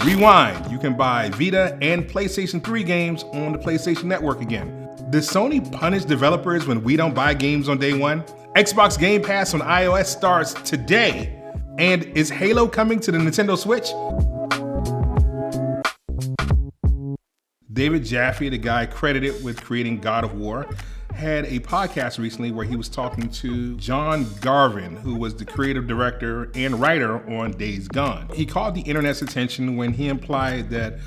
Rewind, you can buy Vita and PlayStation 3 games on the PlayStation Network again. Does Sony punish developers when we don't buy games on day one? Xbox GamePass on iOS starts today. And is Halo coming to the Nintendo Switch? David Jaffe, the guy credited with creating God of War, had a podcast recently where he was talking to John Garvin, who was the creative director and writer on Days Gone. He called the internet's attention when he implied that,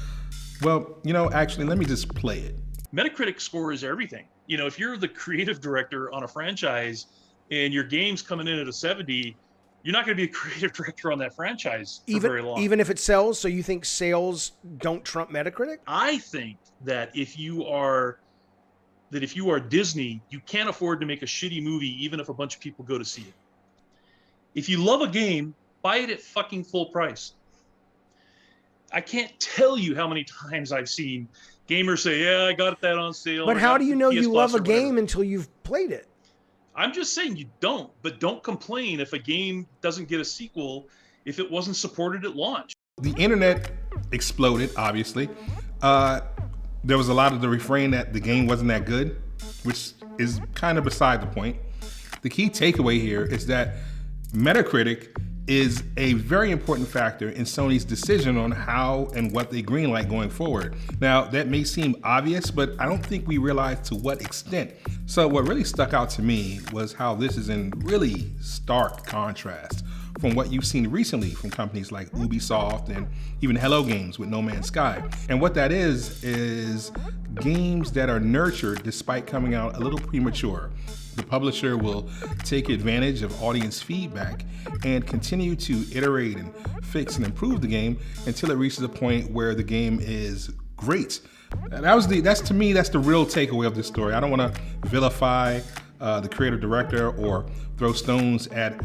well, actually, let me just play it. Metacritic score is everything. If you're the creative director on a franchise and your game's coming in at a 70, you're not going to be a creative director on that franchise for very long. Even if it sells, so you think sales don't trump Metacritic? I think that if you are Disney, you can't afford to make a shitty movie even if a bunch of people go to see it. If you love a game, buy it at fucking full price. I can't tell you how many times I've seen gamers say, yeah, I got that on sale. But how do you know you love a game until you've played it? I'm just saying you don't, but don't complain if a game doesn't get a sequel if it wasn't supported at launch. The internet exploded, obviously. There was a lot of the refrain that the game wasn't that good, which is kind of beside the point. The key takeaway here is that Metacritic is a very important factor in Sony's decision on how and what they greenlight going forward. Now, that may seem obvious, but I don't think we realize to what extent. So what really stuck out to me was how this is in really stark contrast from what you've seen recently from companies like Ubisoft and even Hello Games with No Man's Sky. And what that is games that are nurtured despite coming out a little premature. The publisher will take advantage of audience feedback and continue to iterate and fix and improve the game until it reaches a point where the game is great. That's the real takeaway of this story. I don't want to vilify the creative director or throw stones at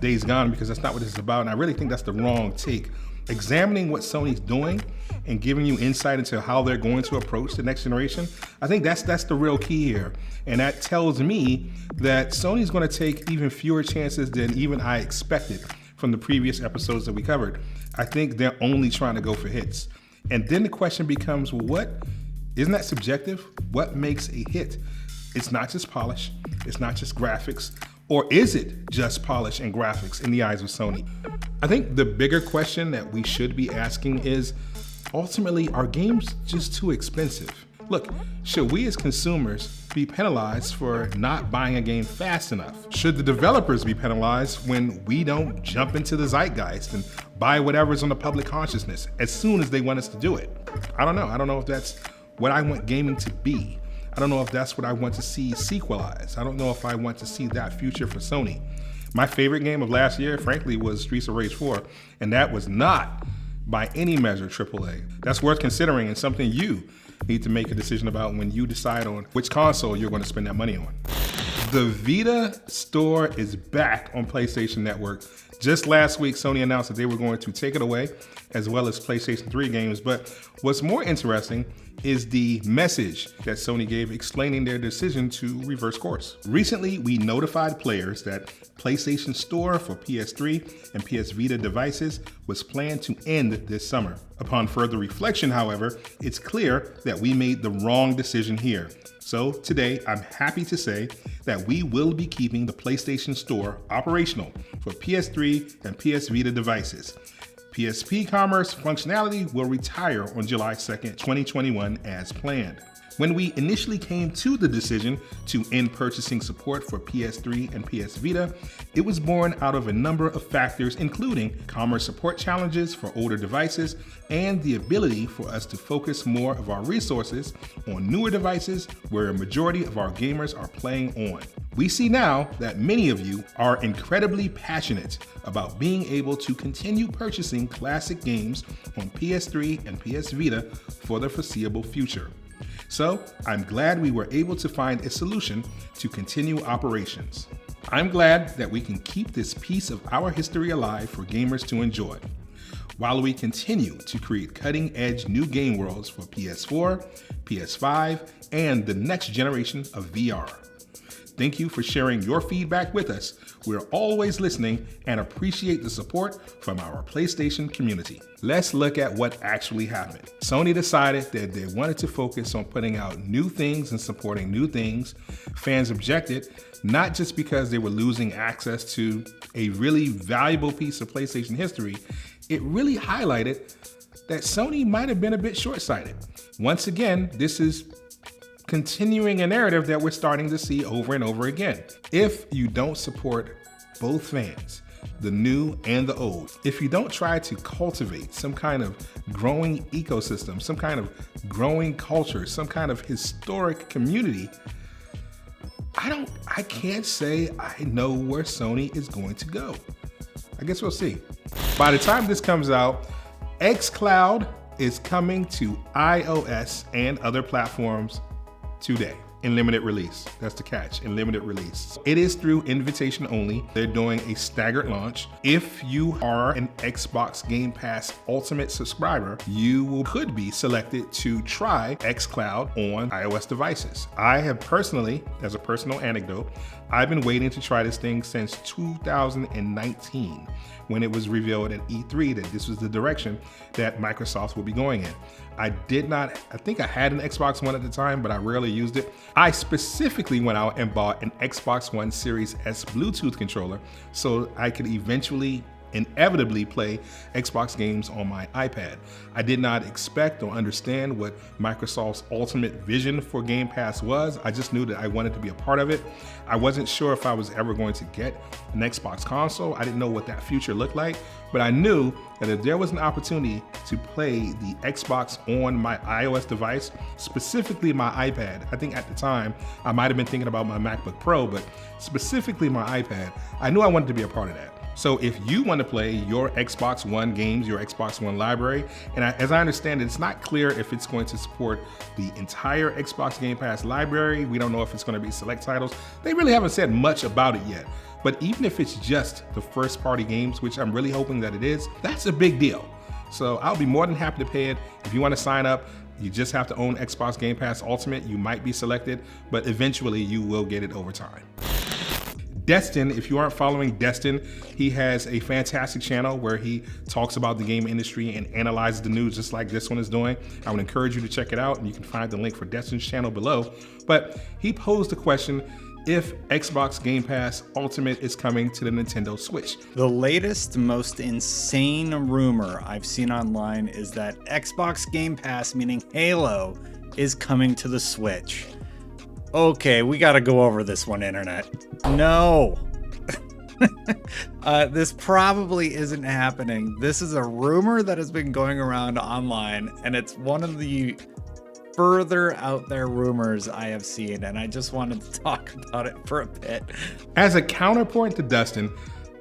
Days Gone, because that's not what this is about, and I really think that's the wrong take. Examining what Sony's doing and giving you insight into how they're going to approach the next generation, I think that's the real key here. And that tells me that Sony's going to take even fewer chances than even I expected from the previous episodes that we covered. I think they're only trying to go for hits. And then the question becomes, isn't that subjective? What makes a hit? It's not just polish, it's not just graphics, or is it just polish and graphics in the eyes of Sony? I think the bigger question that we should be asking is, ultimately, are games just too expensive? Look, should we as consumers be penalized for not buying a game fast enough? Should the developers be penalized when we don't jump into the zeitgeist and buy whatever's on the public consciousness as soon as they want us to do it? I don't know. I don't know if that's what I want gaming to be. I don't know if that's what I want to see sequelized. I don't know if I want to see that future for Sony. My favorite game of last year, frankly, was Streets of Rage 4, and that was not, by any measure, AAA. That's worth considering and something you need to make a decision about when you decide on which console you're going to spend that money on. The Vita store is back on PlayStation Network. Just last week, Sony announced that they were going to take it away, as well as PlayStation 3 games. But what's more interesting is the message that Sony gave explaining their decision to reverse course. Recently, we notified players that PlayStation Store for PS3 and PS Vita devices was planned to end this summer. Upon further reflection, however, it's clear that we made the wrong decision here. So today, I'm happy to say that we will be keeping the PlayStation Store operational for PS3 and PS Vita devices. PSP commerce functionality will retire on July 2nd, 2021 as planned. When we initially came to the decision to end purchasing support for PS3 and PS Vita, it was born out of a number of factors, including commerce support challenges for older devices and the ability for us to focus more of our resources on newer devices where a majority of our gamers are playing on. We see now that many of you are incredibly passionate about being able to continue purchasing classic games on PS3 and PS Vita for the foreseeable future. So I'm glad we were able to find a solution to continue operations. I'm glad that we can keep this piece of our history alive for gamers to enjoy, while we continue to create cutting-edge new game worlds for PS4, PS5, and the next generation of VR. Thank you for sharing your feedback with us. We're always listening and appreciate the support from our PlayStation community. Let's look at what actually happened. Sony decided that they wanted to focus on putting out new things and supporting new things. Fans objected, not just because they were losing access to a really valuable piece of PlayStation history. It really highlighted that Sony might have been a bit short-sighted. Once again, this is continuing a narrative that we're starting to see over and over again. If you don't support both fans, the new and the old, if you don't try to cultivate some kind of growing ecosystem, some kind of growing culture, some kind of historic community, I can't say I know where Sony is going to go. I guess we'll see. By the time this comes out, xCloud is coming to iOS and other platforms today in limited release. That's the catch, in limited release. It is through invitation only. They're doing a staggered launch. If you are an Xbox Game Pass Ultimate subscriber, you could be selected to try xCloud on iOS devices. I have personally, as a personal anecdote, I've been waiting to try this thing since 2019 when it was revealed at E3 that this was the direction that Microsoft would be going in. I think I had an Xbox One at the time, but I rarely used it. I specifically went out and bought an Xbox One Series S Bluetooth controller so I could inevitably play Xbox games on my iPad. I did not expect or understand what Microsoft's ultimate vision for Game Pass was. I just knew that I wanted to be a part of it. I wasn't sure if I was ever going to get an Xbox console. I didn't know what that future looked like, but I knew that if there was an opportunity to play the Xbox on my iOS device, specifically my iPad, I think at the time I might have been thinking about my MacBook Pro, but specifically my iPad, I knew I wanted to be a part of that. So if you want to play your Xbox One games, your Xbox One library, and as I understand it, it's not clear if it's going to support the entire Xbox Game Pass library. We don't know if it's going to be select titles. They really haven't said much about it yet. But even if it's just the first party games, which I'm really hoping that it is, that's a big deal. So I'll be more than happy to pay it. If you want to sign up, you just have to own Xbox Game Pass Ultimate. You might be selected, but eventually you will get it over time. Destin, if you aren't following Destin, he has a fantastic channel where he talks about the game industry and analyzes the news just like this one is doing. I would encourage you to check it out, and you can find the link for Destin's channel below. But he posed the question, if Xbox Game Pass Ultimate is coming to the Nintendo Switch. The latest, most insane rumor I've seen online is that Xbox Game Pass, meaning Halo, is coming to the Switch. Okay, we gotta go over this one, internet. No. This probably isn't happening. This is a rumor that has been going around online, and it's one of the further out there rumors I have seen, and I just wanted to talk about it for a bit. As a counterpoint to Dustin,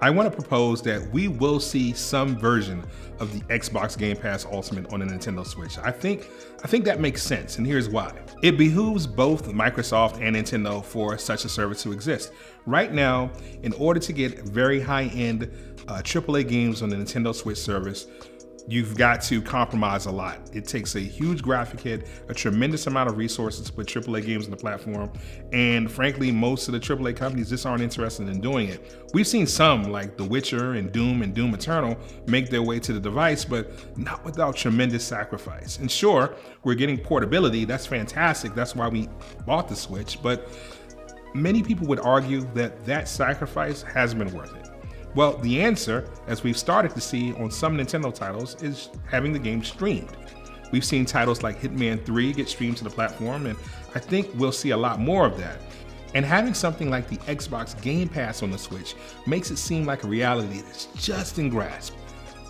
I want to propose that we will see some version of the Xbox Game Pass Ultimate on the Nintendo Switch. I think that makes sense, and here's why. It behooves both Microsoft and Nintendo for such a service to exist. Right now, in order to get very high-end AAA games on the Nintendo Switch service, you've got to compromise a lot. It takes a huge graphic hit, a tremendous amount of resources to put AAA games on the platform, and frankly, most of the AAA companies just aren't interested in doing it. We've seen some, like The Witcher and Doom Eternal, make their way to the device, but not without tremendous sacrifice. And sure, we're getting portability, that's fantastic, that's why we bought the Switch, but many people would argue that that sacrifice hasn't been worth it. Well, the answer, as we've started to see on some Nintendo titles, is having the game streamed. We've seen titles like Hitman 3 get streamed to the platform, and I think we'll see a lot more of that. And having something like the Xbox Game Pass on the Switch makes it seem like a reality that's just in grasp.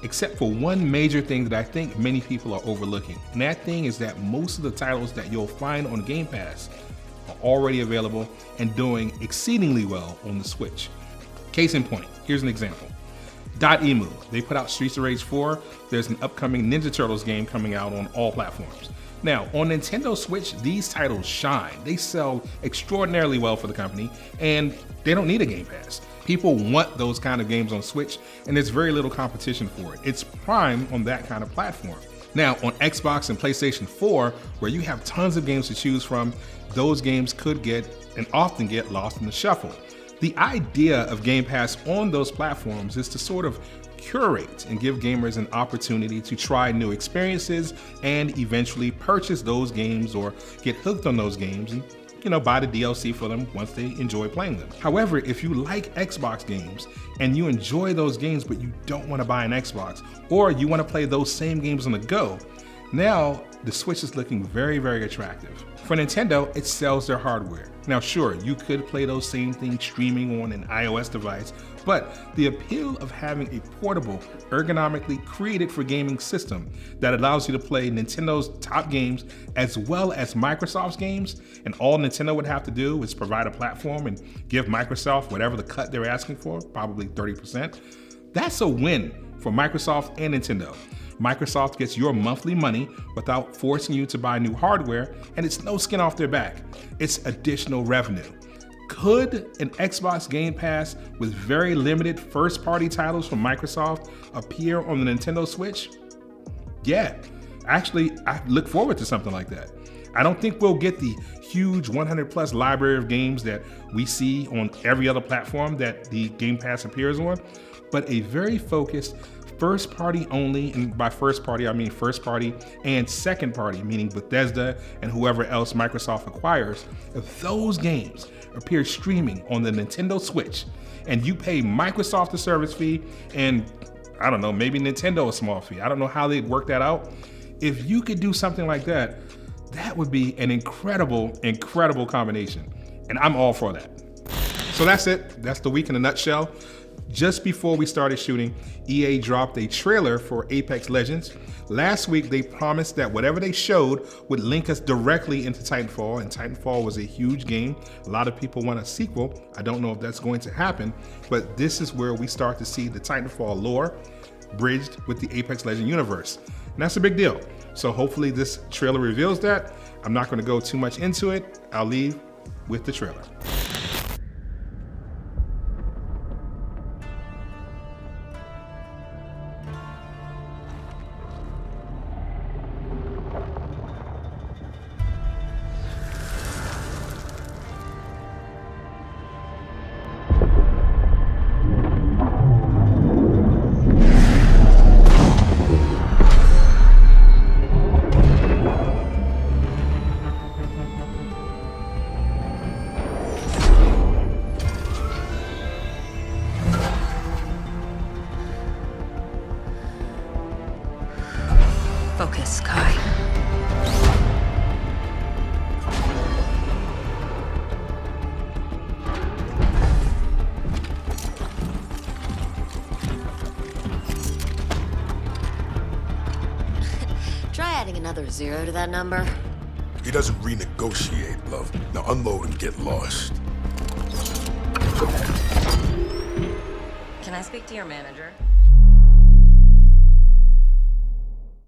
Except for one major thing that I think many people are overlooking, and that thing is that most of the titles that you'll find on Game Pass are already available and doing exceedingly well on the Switch. Case in point, here's an example. Dotemu, they put out Streets of Rage 4. There's an upcoming Ninja Turtles game coming out on all platforms. Now, on Nintendo Switch, these titles shine. They sell extraordinarily well for the company, and they don't need a Game Pass. People want those kind of games on Switch, and there's very little competition for it. It's prime on that kind of platform. Now, on Xbox and PlayStation 4, where you have tons of games to choose from, those games could get and often get lost in the shuffle. The idea of Game Pass on those platforms is to sort of curate and give gamers an opportunity to try new experiences and eventually purchase those games or get hooked on those games and buy the DLC for them once they enjoy playing them. However, if you like Xbox games and you enjoy those games but you don't want to buy an Xbox, or you want to play those same games on the go, now the Switch is looking very, very attractive. For Nintendo, it sells their hardware. Now sure, you could play those same things streaming on an iOS device, but the appeal of having a portable, ergonomically created for gaming system that allows you to play Nintendo's top games as well as Microsoft's games, and all Nintendo would have to do is provide a platform and give Microsoft whatever the cut they're asking for, probably 30%. That's a win for Microsoft and Nintendo. Microsoft gets your monthly money without forcing you to buy new hardware, and it's no skin off their back. It's additional revenue. Could an Xbox Game Pass with very limited first-party titles from Microsoft appear on the Nintendo Switch? Yeah, actually, I look forward to something like that. I don't think we'll get the huge 100+ library of games that we see on every other platform that the Game Pass appears on, but a very focused first party only, and by first party I mean first party and second party, meaning Bethesda and whoever else Microsoft acquires. If those games appear streaming on the Nintendo Switch and you pay Microsoft the service fee and I don't know, maybe Nintendo a small fee, I don't know how they'd work that out. If you could do something like that, that would be an incredible combination, and I'm all for that. So that's it. That's the week in a nutshell. Just before we started shooting, EA dropped a trailer for Apex Legends. Last week, they promised that whatever they showed would link us directly into Titanfall, and Titanfall was a huge game. A lot of people want a sequel. I don't know if that's going to happen, but this is where we start to see the Titanfall lore bridged with the Apex Legends universe. And that's a big deal. So hopefully this trailer reveals that. I'm not going to go too much into it. I'll leave with the trailer. Focus, Kai. Try adding another 0 to that number. He doesn't renegotiate, love. Now unload and get lost. Can I speak to your manager?